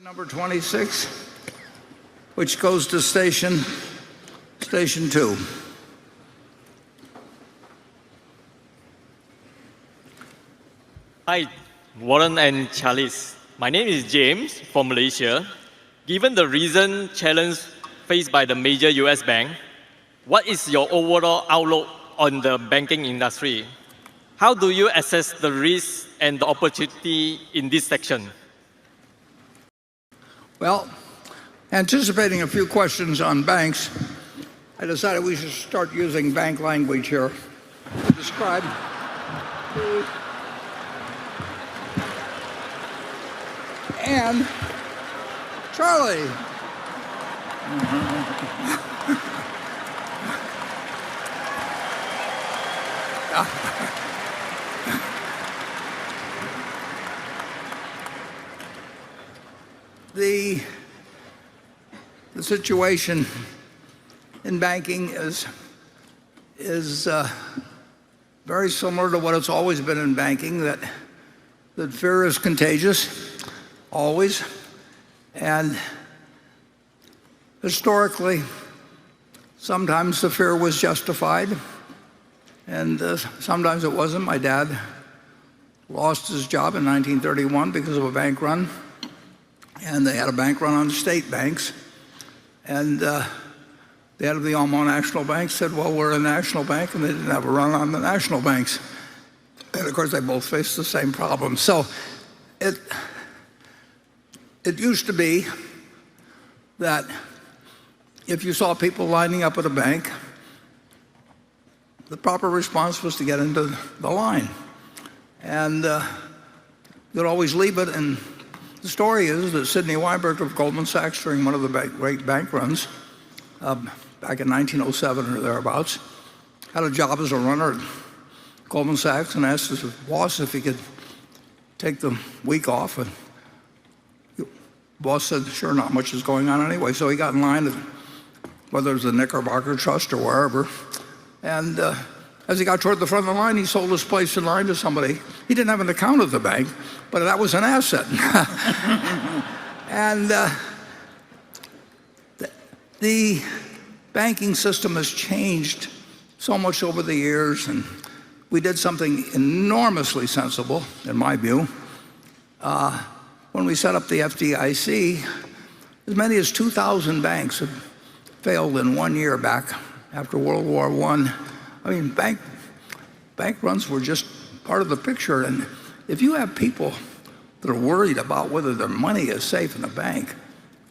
Number 26, which goes to station 2. Hi, Warren and Charles. My name is James from Malaysia. Given the recent challenge faced by the major US bank, what is your overall outlook on the banking industry? How do you assess the risk and the opportunity in this section? Well, anticipating a few questions on banks, I decided we should start using bank language here to describe and Charlie. The situation in banking is very similar to what it's always been in banking, that fear is contagious, always. And historically, sometimes the fear was justified, and sometimes it wasn't. My dad lost his job in 1931 because of a bank run. And they had a bank run on state banks. And the head of the Omaha National Bank said, well, we're a national bank, and they didn't have a run on the national banks. And of course, they both faced the same problem. So it used to be that if you saw people lining up at a bank, the proper response was to get into the line. And you'd always leave it. And the story is that Sidney Weinberg of Goldman Sachs, during one of the great bank runs back in 1907 or thereabouts, had a job as a runner at Goldman Sachs and asked his boss if he could take the week off. And the boss said, sure, not much is going on anyway. So he got in line, whether it was the Knickerbocker Trust or wherever. And as he got toward the front of the line, he sold his place in line to somebody. He didn't have an account at the bank, but that was an asset. And the banking system has changed so much over the years, and we did something enormously sensible, in my view. When we set up the FDIC, as many as 2,000 banks had failed in 1 year back after World War I. I mean, bank runs were just part of the picture. And if you have people that are worried about whether their money is safe in a bank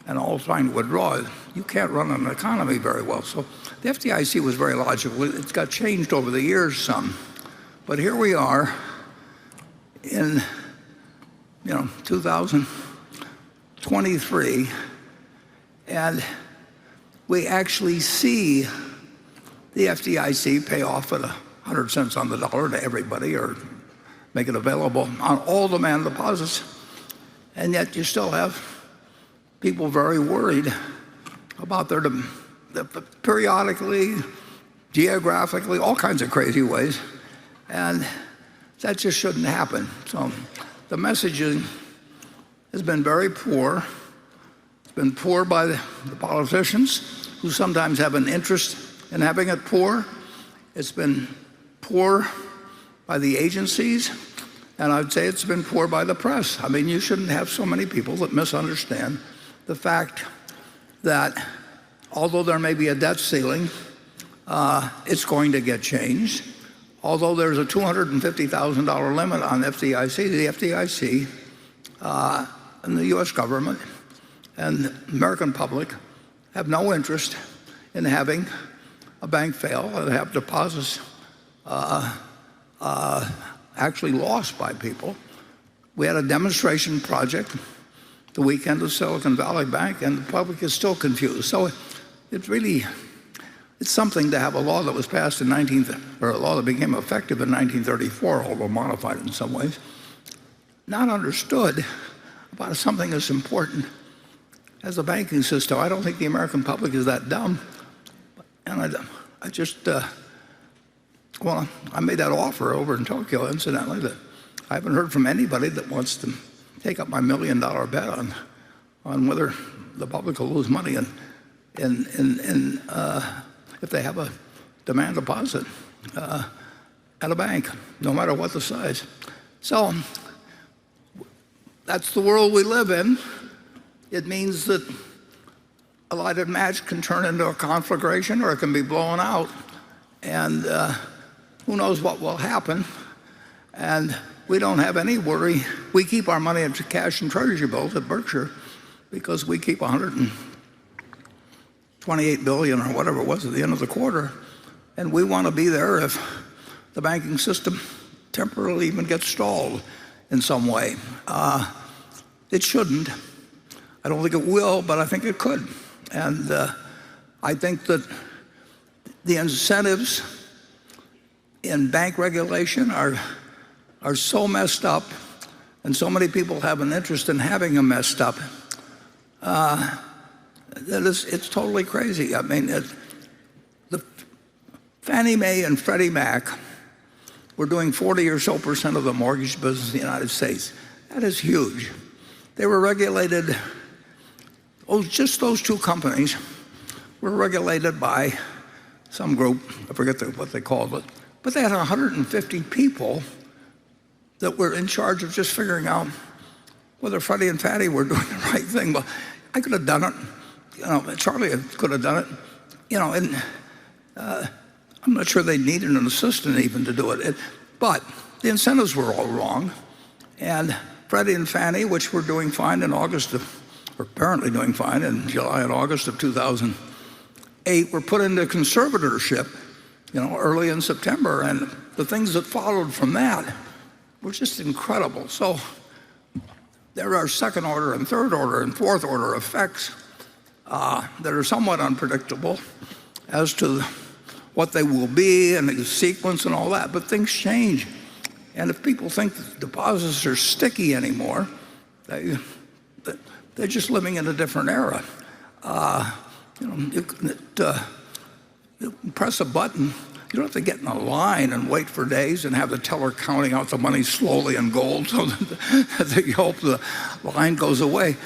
and all trying to withdraw it, you can't run an economy very well. So the FDIC was very logical. It's got changed over the years some. But here we are in 2023, and we actually see the FDIC pay off at 100 cents on the dollar to everybody, or make it available on all demand deposits. And yet you still have people very worried about their periodically, geographically, all kinds of crazy ways. And that just shouldn't happen. So the messaging has been very poor. It's been poor by the politicians, who sometimes have an interest in having it poor. It's been poor by the agencies, and I'd say it's been poor by the press. I mean, you shouldn't have so many people that misunderstand the fact that although there may be a debt ceiling, it's going to get changed. Although there's a $250,000 limit on the FDIC and the US government and the American public have no interest in having a bank fail and have deposits actually lost by people. We had a demonstration project the weekend of Silicon Valley Bank, and the public is still confused. So it's something to have a law that was passed in a law that became effective in 1934, although modified in some ways, not understood about something as important as the banking system. I don't think the American public is that dumb. And I made that offer over in Tokyo, incidentally, that I haven't heard from anybody that wants to take up my $1 million bet on on whether the public will lose money if they have a demand deposit at a bank, no matter what the size. So that's the world we live in. It means that a lighted match can turn into a conflagration or it can be blown out. And who knows what will happen. And we don't have any worry. We keep our money in cash and treasury bills at Berkshire because we keep 128 billion or whatever it was at the end of the quarter. And we want to be there if the banking system temporarily even gets stalled in some way. It shouldn't. I don't think it will, but I think it could. And I think that the incentives in bank regulation are so messed up, and so many people have an interest in having them messed up, that it's totally crazy. I mean, the Fannie Mae and Freddie Mac were doing 40% or so of the mortgage business in the United States. That is huge. They were regulated. Just those two companies were regulated by some group, I forget what they called it, but they had 150 people that were in charge of just figuring out whether Freddie and Fatty were doing the right thing. Well, I could have done it, Charlie could have done it, and I'm not sure they needed an assistant even to do it. But the incentives were all wrong, and Freddie and Fannie, which were doing fine in August or apparently doing fine in July and August of 2008, were put into conservatorship, early in September, and the things that followed from that were just incredible. So there are second order and third order and fourth order effects that are somewhat unpredictable as to what they will be and the sequence and all that, but things change. And if people think that deposits are sticky anymore, they're just living in a different era. You press a button. You don't have to get in a line and wait for days and have the teller counting out the money slowly in gold so that you hope the line goes away.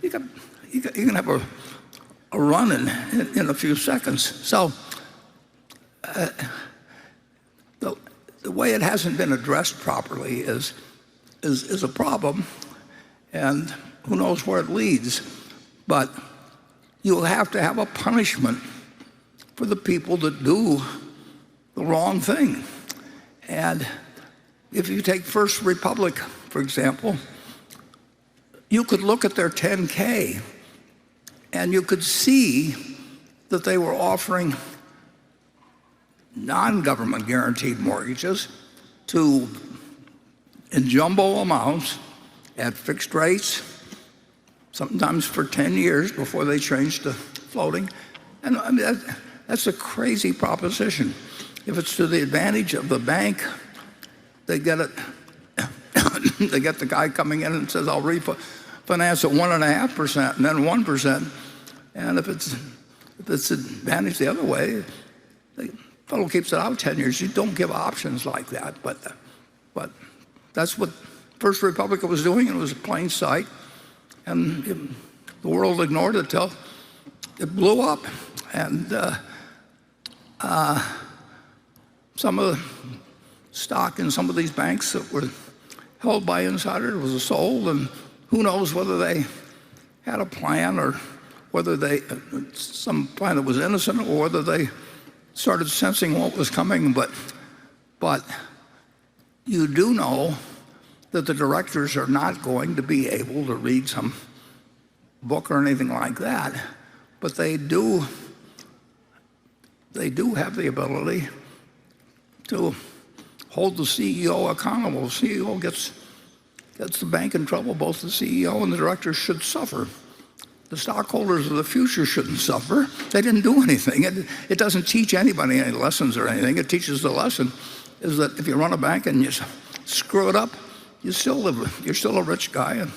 You can have a run in a few seconds. So the way it hasn't been addressed properly is a problem, and who knows where it leads. But you'll have to have a punishment for the people that do the wrong thing. And if you take First Republic, for example, you could look at their 10K and you could see that they were offering non-government guaranteed mortgages in jumbo amounts at fixed rates, sometimes for 10 years before they changed to floating. And I mean, that's a crazy proposition. If it's to the advantage of the bank, they get it. They get the guy coming in and says, I'll refinance at 1.5% and then 1%. And if it's advantage the other way, the fellow keeps it out 10 years. You don't give options like that. But that's what First Republic was doing, and it was plain sight. And the world ignored it till it blew up. And some of the stock in some of these banks that were held by insiders was sold, and who knows whether they had a plan or whether some plan that was innocent or whether they started sensing what was coming. But you do know that the directors are not going to be able to read some book or anything like that, but they do have the ability to hold the CEO accountable. The CEO gets the bank in trouble. Both the CEO and the directors should suffer. The stockholders of the future shouldn't suffer. They didn't do anything. It doesn't teach anybody any lessons or anything. It teaches the lesson is that if you run a bank and you screw it up, you're still a rich guy, and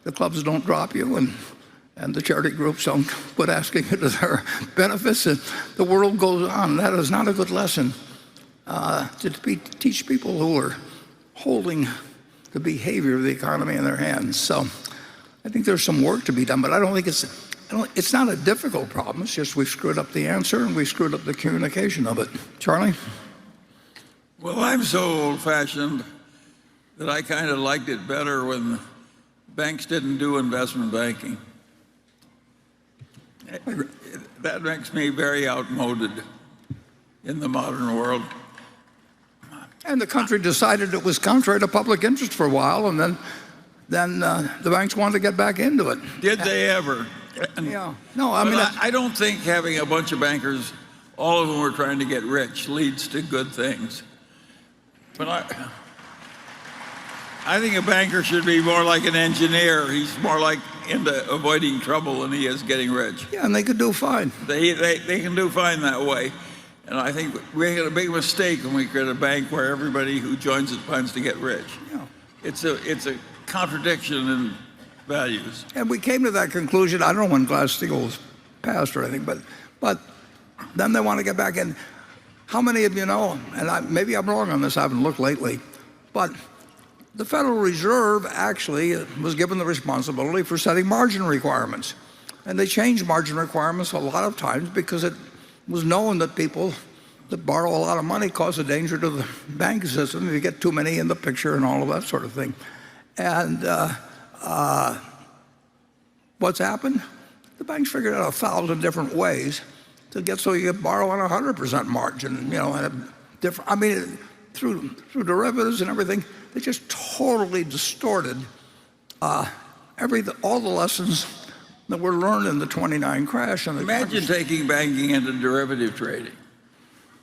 the clubs don't drop you, and the charity groups don't quit asking you to their benefits, and the world goes on. That is not a good lesson to teach people who are holding the behavior of the economy in their hands. So I think there's some work to be done, but I don't think it's not a difficult problem. It's just we've screwed up the answer and we screwed up the communication of it. Charlie? Well, I'm so old-fashioned that I kind of liked it better when banks didn't do investment banking. That makes me very outmoded in the modern world. And the country decided it was contrary to public interest for a while, and then the banks wanted to get back into it. Did they ever? Yeah. No, I mean, I don't think having a bunch of bankers, all of them were trying to get rich, leads to good things. But I think a banker should be more like an engineer. He's more like into avoiding trouble than he is getting rich. yeah, and they could do fine. They can do fine that way. And I think we made a big mistake when we created a bank where everybody who joins it plans to get rich. Yeah. It's a contradiction in values. And we came to that conclusion. I don't know when Glass-Steagall was passed or anything, but then they want to get back in. How many of you know, and maybe I'm wrong on this, I haven't looked lately, but the Federal Reserve actually was given the responsibility for setting margin requirements. And they changed margin requirements a lot of times because it was known that people that borrow a lot of money cause a danger to the banking system if you get too many in the picture and all of that sort of thing. And what's happened? The banks figured out 1,000 different ways to get so you could borrow on a 100% margin, you know, and a different. I mean, through derivatives and everything, they just totally distorted all the lessons that were learned in the '29 crash. And Imagine taking banking into derivative trading.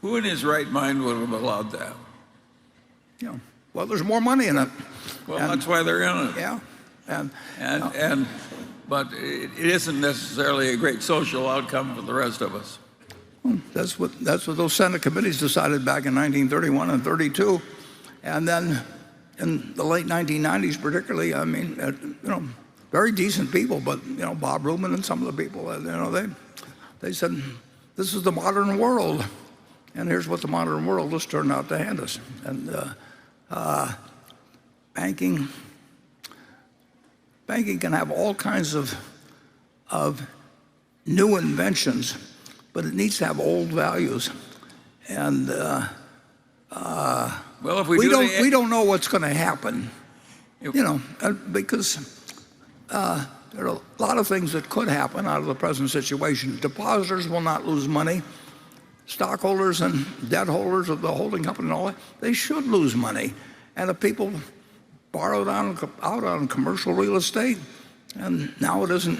Who in his right mind would have allowed that? You know, well, there's more money in it. Well, that's why they're in it. Yeah, but it isn't necessarily a great social outcome for the rest of us. that's what those Senate committees decided back in 1931 and 32, and then in the late 1990s, particularly. I mean, you know, very decent people, but you know, Bob Rubin and some of the people, you know, they said, this is the modern world, and here's what the modern world has turned out to hand us. And banking can have all kinds of new inventions, but it needs to have old values. And well, if we don't know what's going to happen, you know, because there are a lot of things that could happen out of the present situation. Depositors will not lose money. Stockholders and debt holders of the holding company and all that, they should lose money. And if people borrowed out on commercial real estate, and now it isn't,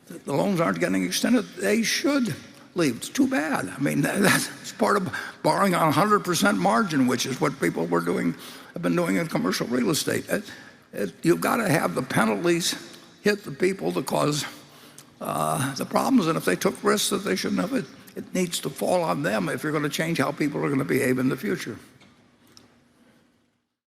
the loans aren't getting extended, they should leave. It's too bad. I mean, that's part of borrowing on 100% margin, which is what people have been doing in commercial real estate. You've got to have the penalties hit the people that cause the problems, and if they took risks that they shouldn't have, it needs to fall on them if you're going to change how people are going to behave in the future.